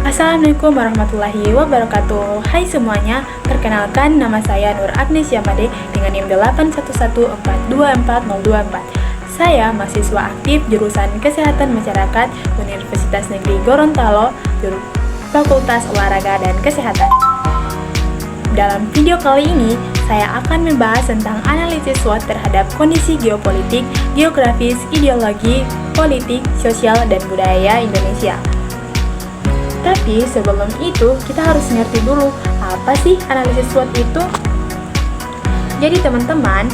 Assalamualaikum warahmatullahi wabarakatuh. Hai semuanya, perkenalkan nama saya Nur Agnes Yamade dengan NIM 811424024. Saya mahasiswa aktif jurusan Kesehatan Masyarakat Universitas Negeri Gorontalo, Fakultas Olahraga dan Kesehatan. Dalam video kali ini, saya akan membahas tentang analisis SWOT terhadap kondisi geopolitik, geografis, ideologi, politik, sosial, dan budaya Indonesia. Tapi sebelum itu, kita harus ngerti dulu apa sih analisis SWOT itu. Jadi teman-teman,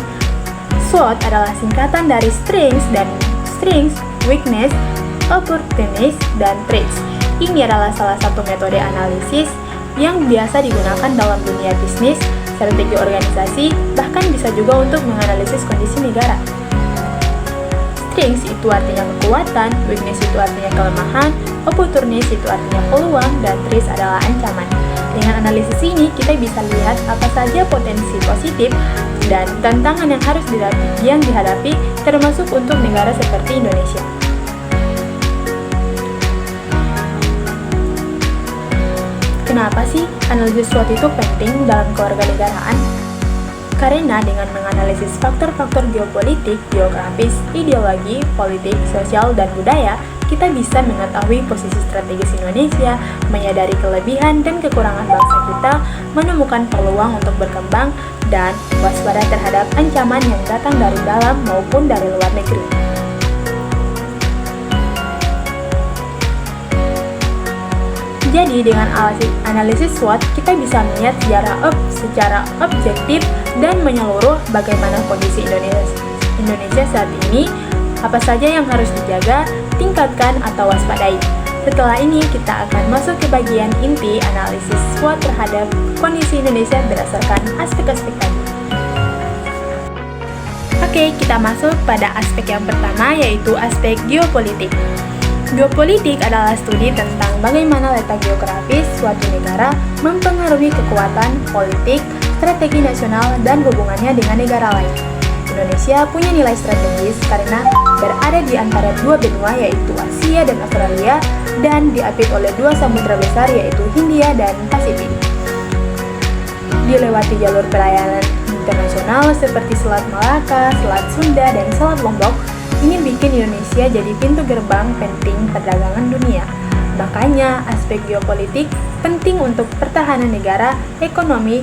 SWOT adalah singkatan dari strengths, weakness, opportunities, dan threats. Ini adalah salah satu metode analisis yang biasa digunakan dalam dunia bisnis, strategi organisasi, bahkan bisa juga untuk menganalisis kondisi negara. Strengths itu artinya kekuatan, weakness itu artinya kelemahan, opportunities itu artinya peluang, dan threats adalah ancaman. Dengan analisis ini, kita bisa lihat apa saja potensi positif dan tantangan yang dihadapi, termasuk untuk negara seperti Indonesia. Kenapa sih analisis SWOT itu penting dalam kewarganegaraan? Karena dengan menganalisis faktor-faktor geopolitik, geografis, ideologi, politik, sosial, dan budaya, kita bisa mengetahui posisi strategis Indonesia, menyadari kelebihan dan kekurangan bangsa kita, menemukan peluang untuk berkembang, dan waspada terhadap ancaman yang datang dari dalam maupun dari luar negeri. Jadi dengan analisis SWOT, kita bisa melihat secara objektif dan menyeluruh bagaimana kondisi Indonesia saat ini, apa saja yang harus dijaga, tingkatkan, atau waspadai. Setelah ini, kita akan masuk ke bagian inti analisis SWOT terhadap kondisi Indonesia berdasarkan aspek-aspek tadi. Oke, kita masuk pada aspek yang pertama, yaitu aspek geopolitik. Geopolitik adalah studi tentang bagaimana letak geografis suatu negara mempengaruhi kekuatan, politik, strategi nasional, dan hubungannya dengan negara lain. Indonesia punya nilai strategis karena berada di antara dua benua, yaitu Asia dan Australia, dan diapit oleh dua samudra besar, yaitu Hindia dan Pasifik. Dilewati jalur perairan internasional seperti Selat Malaka, Selat Sunda, dan Selat Lombok. Ini bikin Indonesia jadi pintu gerbang penting perdagangan dunia. Makanya, aspek geopolitik penting untuk pertahanan negara, ekonomi,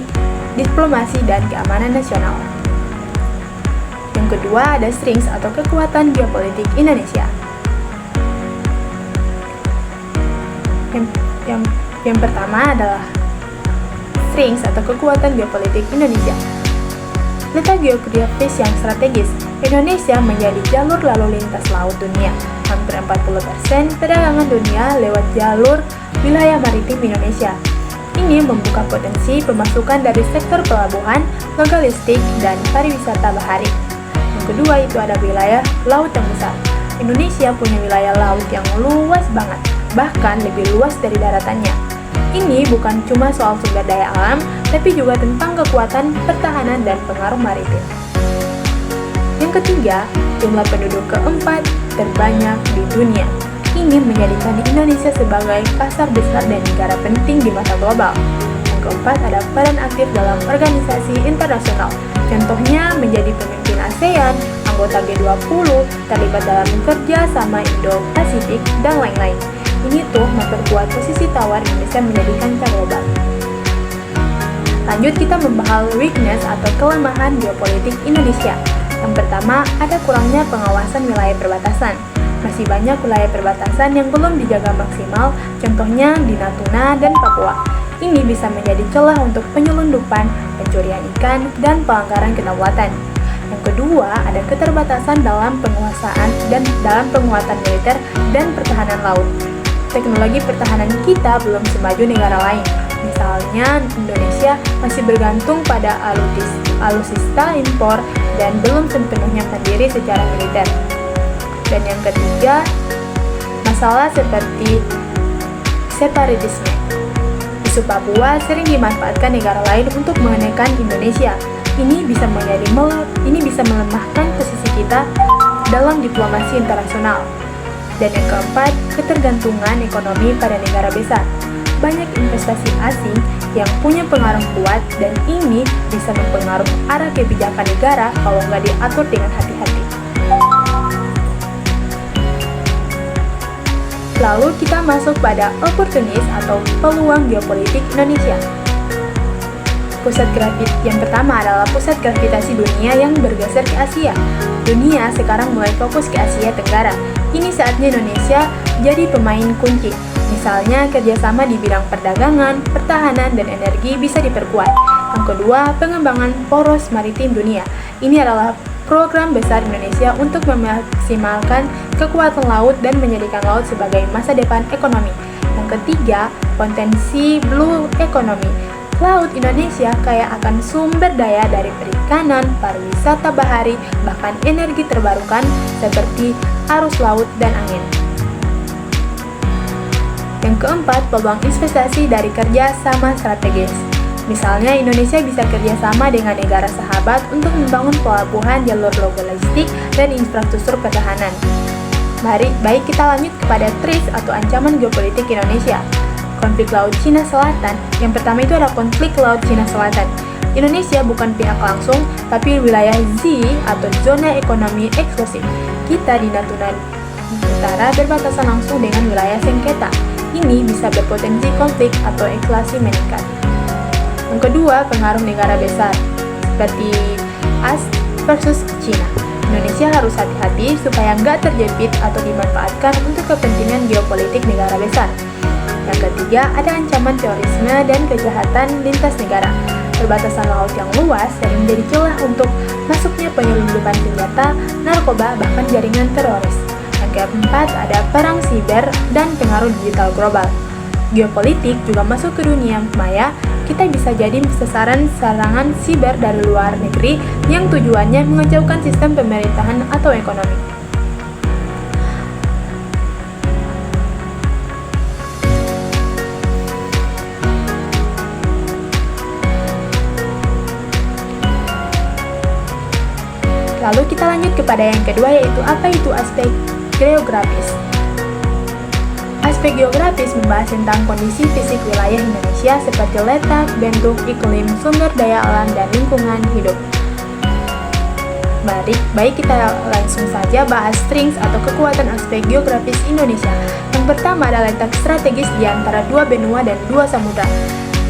diplomasi, dan keamanan nasional. Yang kedua, ada strengths atau kekuatan geopolitik Indonesia. Yang pertama adalah strengths atau kekuatan geopolitik Indonesia. Letak geografis yang strategis. Indonesia menjadi jalur lalu lintas laut dunia. Hampir 40% perdagangan dunia lewat jalur wilayah maritim Indonesia. Ini membuka potensi pemasukan dari sektor pelabuhan, logistik, dan pariwisata bahari. Yang kedua itu ada wilayah laut yang besar. Indonesia punya wilayah laut yang luas banget, bahkan lebih luas dari daratannya. Ini bukan cuma soal sumber daya alam, tapi juga tentang kekuatan pertahanan dan pengaruh maritim. Yang ketiga, jumlah penduduk keempat terbanyak di dunia. Ini menjadikan Indonesia sebagai pasar besar dan negara penting di masa global. Yang keempat, ada peran aktif dalam organisasi internasional. Contohnya menjadi pemimpin ASEAN, anggota G20, terlibat dalam kerja sama Indo-Pasifik, dan lain-lain. Ini tuh memperkuat posisi tawar Indonesia menjadi kancah global. Lanjut, kita membahas weakness atau kelemahan geopolitik Indonesia. Yang pertama, ada kurangnya pengawasan wilayah perbatasan. Masih banyak wilayah perbatasan yang belum dijaga maksimal, contohnya di Natuna dan Papua. Ini bisa menjadi celah untuk penyelundupan, pencurian ikan, dan pelanggaran kedaulatan. Yang kedua, ada keterbatasan dalam penguasaan dan dalam penguatan militer dan pertahanan laut. Teknologi pertahanan kita belum semaju negara lain. Misalnya, Indonesia masih bergantung pada alutsista impor dan belum sepenuhnya mandiri secara militer. Dan yang ketiga, masalah seperti separatisme. Isu Papua sering dimanfaatkan negara lain untuk menekan Indonesia. Ini bisa melemahkan posisi kita dalam diplomasi internasional. Dan yang keempat, ketergantungan ekonomi pada negara besar. banyak investasi asing yang punya pengaruh kuat dan ini bisa mempengaruhi arah kebijakan negara kalau nggak diatur dengan hati-hati. Lalu kita masuk pada opportunis atau peluang geopolitik Indonesia. Yang pertama adalah pusat gravitasi dunia yang bergeser ke Asia. Dunia sekarang mulai fokus ke Asia Tenggara. Ini saatnya Indonesia jadi pemain kunci. Misalnya kerjasama di bidang perdagangan, pertahanan, dan energi bisa diperkuat. Yang kedua, pengembangan poros maritim dunia. Ini adalah program besar Indonesia untuk memaksimalkan kekuatan laut dan menjadikan laut sebagai masa depan ekonomi. Yang ketiga, potensi blue economy. Laut Indonesia kaya akan sumber daya dari perikanan, pariwisata bahari, bahkan energi terbarukan seperti arus laut dan angin. Yang keempat, peluang investasi dari kerja sama strategis. Misalnya, Indonesia bisa kerjasama dengan negara sahabat untuk membangun pelabuhan, jalur logistik, dan infrastruktur pertahanan. Baik kita lanjut kepada threats atau ancaman geopolitik Indonesia. Konflik Laut Cina Selatan. Yang pertama itu ada konflik Laut Cina Selatan. Indonesia bukan pihak langsung, tapi wilayah Z atau zona ekonomi eksklusif. Kita di Natuna Utara berbatasan langsung dengan wilayah sengketa. Ini bisa berpotensi konflik atau eskalasi meningkat. Yang kedua, pengaruh negara besar seperti AS versus China. Indonesia harus hati-hati supaya nggak terjepit atau dimanfaatkan untuk kepentingan geopolitik negara besar. Yang ketiga, ada ancaman terorisme dan kejahatan lintas negara. Perbatasan laut yang luas sering menjadi celah untuk masuknya penyelundupan senjata, narkoba, bahkan jaringan teroris. Yang keempat, ada perang siber dan pengaruh digital global. Geopolitik juga masuk ke dunia maya. Kita bisa jadi sasaran serangan siber dari luar negeri yang tujuannya mengacaukan sistem pemerintahan atau ekonomi. Lalu kita lanjut kepada yang kedua, yaitu apa itu aspek geografis. Aspek geografis membahas tentang kondisi fisik wilayah Indonesia seperti letak, bentuk, iklim, sumber daya alam, dan lingkungan hidup. Baik kita langsung saja bahas strengths atau kekuatan aspek geografis Indonesia. Yang pertama adalah letak strategis di antara dua benua dan dua samudra.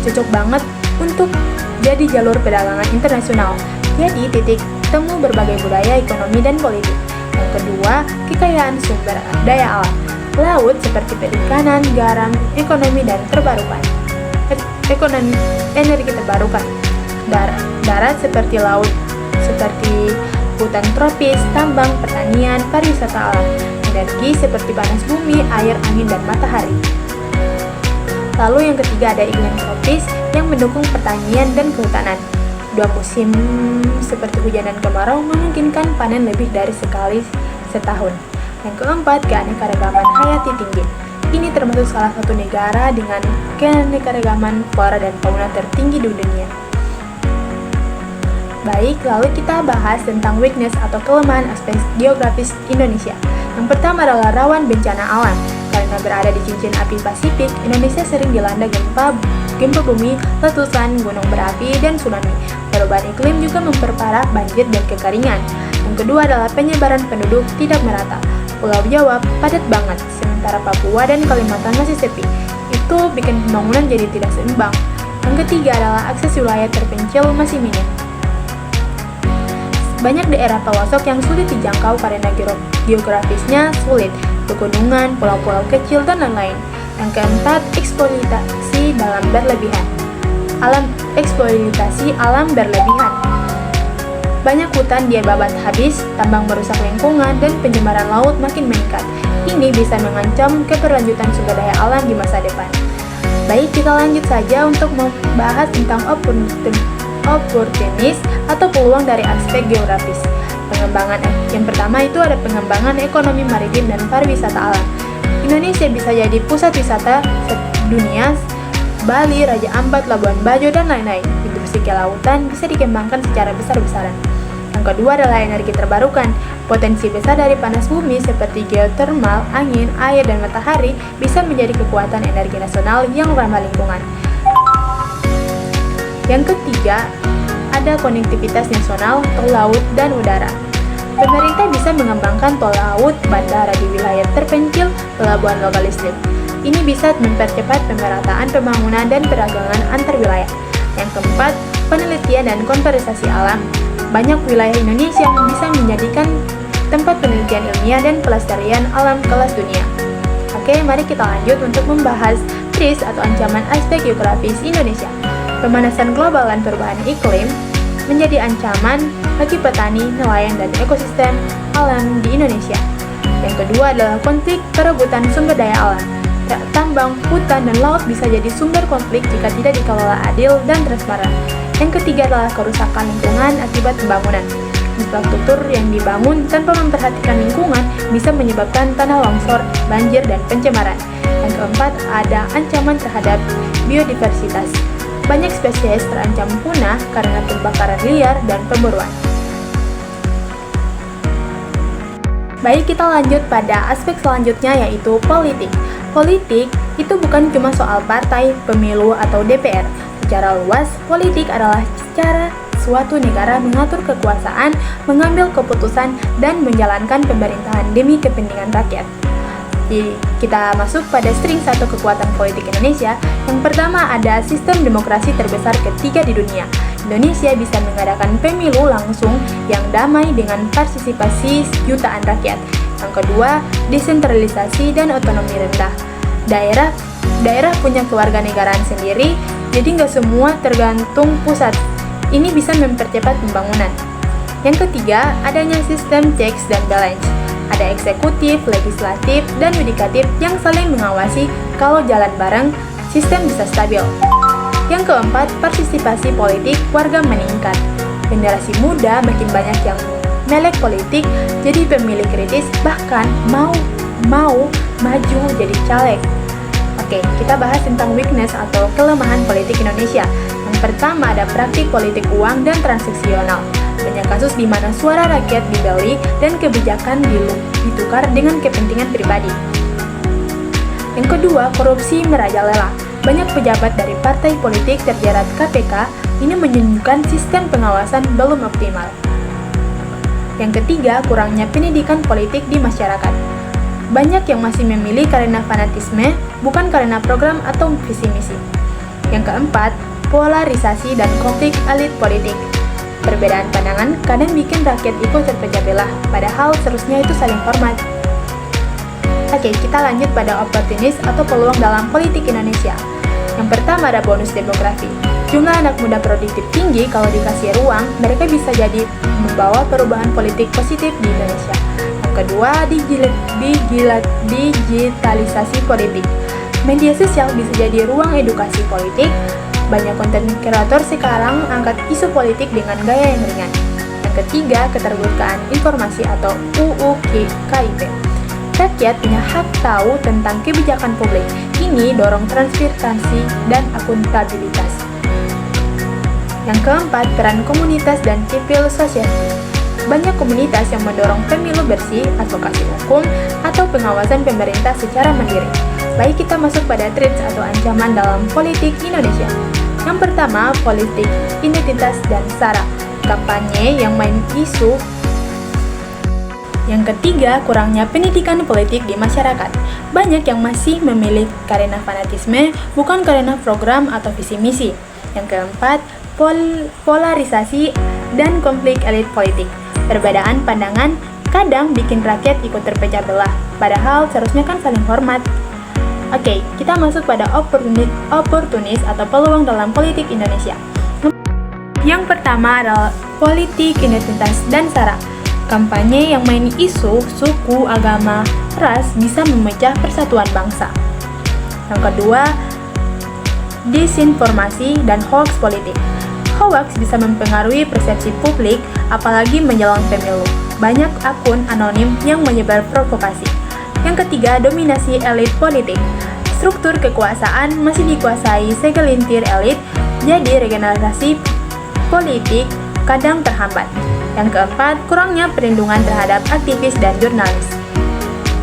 Cocok banget untuk jadi jalur perdagangan internasional. Jadi titik temu berbagai budaya, ekonomi, dan politik. Yang kedua, kekayaan sumber daya alam. Laut seperti perikanan, garam, ekonomi dan terbarukan. Energi terbarukan. Darat seperti laut, seperti hutan tropis, tambang, pertanian, pariwisata alam. Energi seperti panas bumi, air, angin, dan matahari. Lalu yang ketiga ada iklim tropis yang mendukung pertanian dan kehutanan. Dua musim seperti hujan dan kemarau memungkinkan panen lebih dari sekali setahun. Yang keempat, keanekaragaman hayati tinggi. Ini termasuk salah satu negara dengan keanekaragaman flora dan fauna tertinggi di dunia. Baik, lalu kita bahas tentang weakness atau kelemahan aspek geografis Indonesia. Yang pertama adalah rawan bencana alam. Karena berada di cincin api Pasifik, Indonesia sering dilanda gempa bumi, letusan, gunung berapi, dan tsunami. Perubahan iklim juga memperparah banjir dan kekeringan. Yang kedua adalah penyebaran penduduk tidak merata. Pulau Jawa padat banget, sementara Papua dan Kalimantan masih sepi. Itu bikin pembangunan jadi tidak seimbang. Yang ketiga adalah akses wilayah terpencil masih minim. Banyak daerah pelosok yang sulit dijangkau karena geografisnya sulit, pegunungan, pulau-pulau kecil, dan lain-lain. Yang keempat, eksploitasi alam berlebihan. Banyak hutan dibabat habis, tambang merusak lingkungan, dan pencemaran laut makin meningkat. Ini bisa mengancam keberlanjutan sumber daya alam di masa depan. Baik, kita lanjut saja untuk membahas tentang opportunis atau peluang dari aspek geografis. Yang pertama itu ada pengembangan ekonomi maritim dan pariwisata alam. Indonesia bisa jadi pusat wisata dunia. Bali, Raja Ampat, Labuan Bajo, dan lain-lain. Industri kelautan bisa dikembangkan secara besar-besaran. Yang kedua adalah energi terbarukan. Potensi besar dari panas bumi seperti geotermal, angin, air, dan matahari bisa menjadi kekuatan energi nasional yang ramah lingkungan. Yang ketiga, ada konektivitas nasional, tol laut, dan udara. Pemerintah bisa mengembangkan tol laut, bandara di wilayah terpencil, pelabuhan lokal listrik. Ini bisa mempercepat pemerataan pembangunan dan perdagangan antar wilayah. Yang keempat, penelitian dan konservasi alam. Banyak wilayah Indonesia bisa menjadikan tempat penelitian ilmiah dan pelestarian alam kelas dunia. Oke, mari kita lanjut untuk membahas TRIS atau ancaman aspek geografis Indonesia. Pemanasan global dan perubahan iklim menjadi ancaman bagi petani, nelayan, dan ekosistem alam di Indonesia. Yang kedua adalah konflik perebutan sumber daya alam. Tambang, hutan, dan laut bisa jadi sumber konflik jika tidak dikelola adil dan transparan. Yang ketiga adalah kerusakan lingkungan akibat pembangunan. Infrastruktur yang dibangun tanpa memperhatikan lingkungan bisa menyebabkan tanah longsor, banjir, dan pencemaran. Yang keempat, ada ancaman terhadap biodiversitas. Banyak spesies terancam punah karena pembakaran liar dan pemburuan. Baik, kita lanjut pada aspek selanjutnya, yaitu politik. Politik itu bukan cuma soal partai, pemilu, atau DPR. Secara luas, politik adalah cara suatu negara mengatur kekuasaan, mengambil keputusan, dan menjalankan pemerintahan demi kepentingan rakyat. Jadi, kita masuk pada string satu kekuatan politik Indonesia. Yang pertama ada sistem demokrasi terbesar ketiga di dunia. Indonesia bisa mengadakan pemilu langsung yang damai dengan partisipasi jutaan rakyat. Yang kedua, desentralisasi dan otonomi rendah. Daerah punya kewarganegaraan sendiri, jadi nggak semua tergantung pusat. Ini bisa mempercepat pembangunan. Yang ketiga, adanya sistem checks dan balance. Ada eksekutif, legislatif, dan yudikatif yang saling mengawasi. Kalau jalan bareng, sistem bisa stabil. Yang keempat, partisipasi politik warga meningkat. Generasi muda makin banyak yang melek politik, jadi pemilih kritis, bahkan mau maju jadi caleg. Oke, kita bahas tentang weakness atau kelemahan politik Indonesia. Yang pertama ada praktik politik uang dan transaksional. Banyak kasus di mana suara rakyat dibeli dan kebijakan ditukar dengan kepentingan pribadi. Yang kedua, korupsi merajalela. Banyak pejabat dari partai politik terjerat KPK. Ini menunjukkan sistem pengawasan belum optimal. Yang ketiga, kurangnya pendidikan politik di masyarakat. Banyak yang masih memilih karena fanatisme, bukan karena program atau visi misi. Yang keempat, polarisasi dan konflik elit politik. Perbedaan pandangan kadang bikin rakyat ikut terpecah belah, padahal seharusnya itu saling hormat. Oke, kita lanjut pada oportunis atau peluang dalam politik Indonesia. Yang pertama ada bonus demografi. Jumlah anak muda produktif tinggi, kalau dikasih ruang, mereka bisa jadi membawa perubahan politik positif di Indonesia. Yang kedua, digitalisasi politik. Media sosial bisa jadi ruang edukasi politik. Banyak konten kreator sekarang angkat isu politik dengan gaya yang ringan. Yang ketiga, keterbukaan informasi atau UU KIP. Rakyat punya hak tahu tentang kebijakan publik. Ini dorong transparansi dan akuntabilitas. Yang keempat, peran komunitas dan civil society. Banyak komunitas yang mendorong pemilu bersih, advokasi hukum, atau pengawasan pemerintah secara mandiri. Baik, kita masuk pada threats atau ancaman dalam politik Indonesia. Yang pertama, politik identitas dan sara. Kampanye yang main isu. Yang ketiga, kurangnya pendidikan politik di masyarakat. Banyak yang masih memilih karena fanatisme, bukan karena program atau visi misi. Yang keempat, polarisasi dan konflik elit politik. Perbedaan pandangan kadang bikin rakyat ikut terpecah belah, padahal seharusnya kan saling hormat. Oke, kita masuk pada oportunis atau peluang dalam politik Indonesia. Yang pertama adalah politik identitas dan sara. Kampanye yang main isu, suku, agama, ras bisa memecah persatuan bangsa. Yang kedua, disinformasi dan hoax politik. Hoax bisa mempengaruhi persepsi publik, apalagi menjelang pemilu. Banyak akun anonim yang menyebar provokasi. Yang ketiga, dominasi elit politik. Struktur kekuasaan masih dikuasai segelintir elit, jadi regenerasi politik kadang terhambat. Yang keempat, kurangnya perlindungan terhadap aktivis dan jurnalis.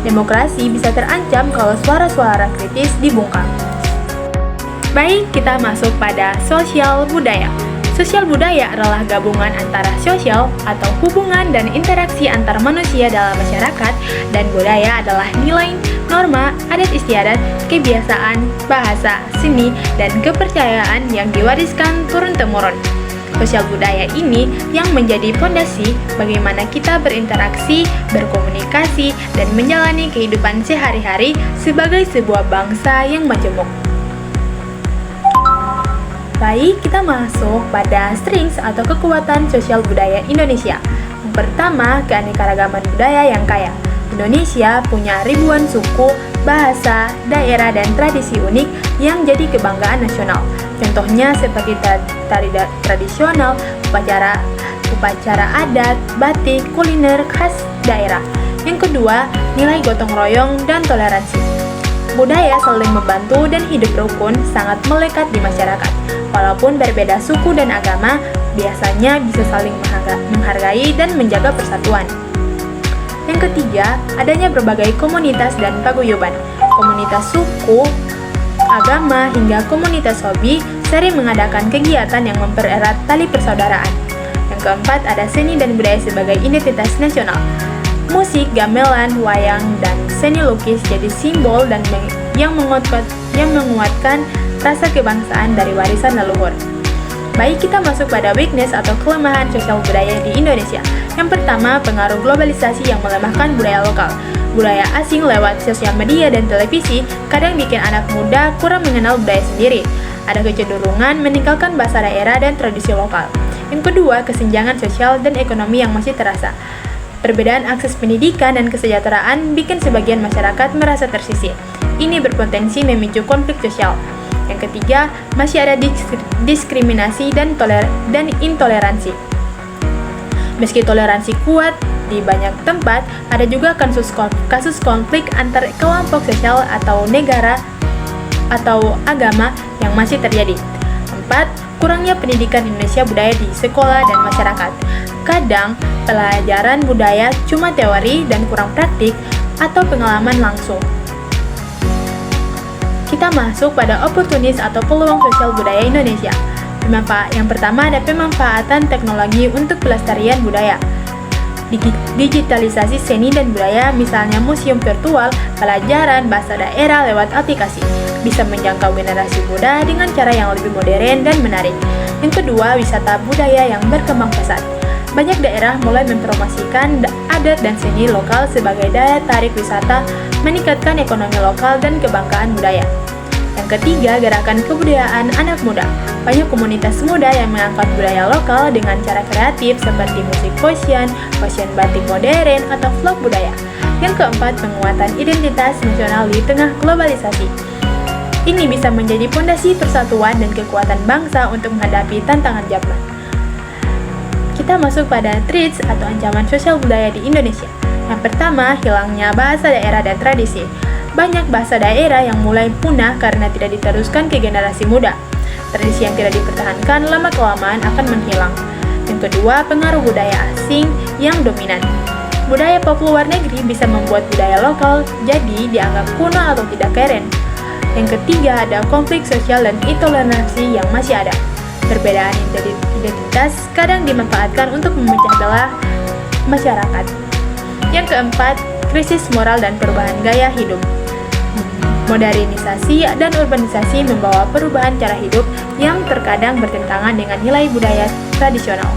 Demokrasi bisa terancam kalau suara-suara kritis dibungkam. Baik, kita masuk pada sosial budaya. Sosial budaya adalah gabungan antara sosial atau hubungan dan interaksi antar manusia dalam masyarakat, dan budaya adalah nilai, norma, adat istiadat, kebiasaan, bahasa, seni, dan kepercayaan yang diwariskan turun-temurun. Sosial budaya ini yang menjadi fondasi bagaimana kita berinteraksi, berkomunikasi, dan menjalani kehidupan sehari-hari sebagai sebuah bangsa yang majemuk. Baik, kita masuk pada strengths atau kekuatan sosial budaya Indonesia. Yang pertama, keanekaragaman budaya yang kaya. Indonesia punya ribuan suku, bahasa, daerah, dan tradisi unik yang jadi kebanggaan nasional. Contohnya seperti tari tradisional, upacara adat, batik, kuliner khas daerah. Yang kedua, nilai gotong royong dan toleransi. Budaya saling membantu dan hidup rukun sangat melekat di masyarakat. Walaupun berbeda suku dan agama, biasanya bisa saling menghargai dan menjaga persatuan. Yang ketiga, adanya berbagai komunitas dan paguyuban. Komunitas suku, agama, hingga komunitas hobi sering mengadakan kegiatan yang mempererat tali persaudaraan. Yang keempat, ada seni dan budaya sebagai identitas nasional. Musik, gamelan, wayang, dan seni lukis jadi simbol dan yang menguatkan rasa kebangsaan dari warisan leluhur. Baik, kita masuk pada weakness atau kelemahan sosial budaya di Indonesia. Yang pertama, pengaruh globalisasi yang melemahkan budaya lokal. Budaya asing lewat sosial media dan televisi kadang bikin anak muda kurang mengenal budaya sendiri. Ada kecenderungan meninggalkan bahasa daerah dan tradisi lokal. Yang kedua, kesenjangan sosial dan ekonomi yang masih terasa. Perbedaan akses pendidikan dan kesejahteraan bikin sebagian masyarakat merasa tersisih. Ini berpotensi memicu konflik sosial. Yang ketiga, masih ada diskriminasi dan intoleransi. Meski toleransi kuat di banyak tempat, ada juga kasus konflik antar kelompok sosial atau negara atau agama yang masih terjadi. 4. Kurangnya pendidikan Indonesia budaya di sekolah dan masyarakat. Kadang, pelajaran budaya cuma teori dan kurang praktik atau pengalaman langsung. Kita masuk pada opportunis atau peluang sosial budaya Indonesia. Yang pertama, ada pemanfaatan teknologi untuk pelestarian budaya. Digitalisasi seni dan budaya, misalnya museum virtual, pelajaran bahasa daerah lewat aplikasi, bisa menjangkau generasi muda dengan cara yang lebih modern dan menarik. Yang kedua, wisata budaya yang berkembang pesat. Banyak daerah mulai mempromosikan adat dan seni lokal sebagai daya tarik wisata, meningkatkan ekonomi lokal dan kebanggaan budaya. Yang ketiga, gerakan kebudayaan anak muda. Banyak komunitas muda yang mengangkat budaya lokal dengan cara kreatif seperti musik fashion batik modern, atau vlog budaya. Yang keempat, penguatan identitas nasional di tengah globalisasi. Ini bisa menjadi fondasi persatuan dan kekuatan bangsa untuk menghadapi tantangan zaman. Kita masuk pada threats atau ancaman sosial budaya di Indonesia. Yang pertama, hilangnya bahasa daerah dan tradisi. Banyak bahasa daerah yang mulai punah karena tidak diteruskan ke generasi muda. Tradisi yang tidak dipertahankan lama-kelamaan akan menghilang. Yang kedua, pengaruh budaya asing yang dominan. Budaya pop luar negeri bisa membuat budaya lokal jadi dianggap kuno atau tidak keren. Yang ketiga, ada konflik sosial dan intoleransi yang masih ada. Perbedaan identitas kadang dimanfaatkan untuk memecah belah masyarakat. Yang keempat, krisis moral dan perubahan gaya hidup. Modernisasi dan urbanisasi membawa perubahan cara hidup yang terkadang bertentangan dengan nilai budaya tradisional.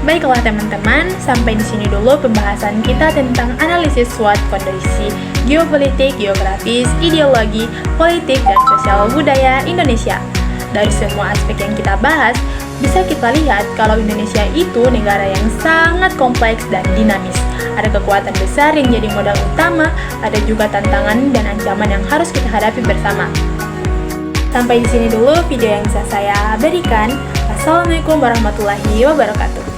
Baiklah teman-teman, sampai di sini dulu pembahasan kita tentang analisis SWOT kondisi geopolitik, geografis, ideologi, politik, dan sosial budaya Indonesia. Dari semua aspek yang kita bahas, bisa kita lihat kalau Indonesia itu negara yang sangat kompleks dan dinamis. Ada kekuatan besar yang jadi modal utama, ada juga tantangan dan ancaman yang harus kita hadapi bersama. Sampai di sini dulu video yang bisa saya berikan. Wassalamualaikum warahmatullahi wabarakatuh.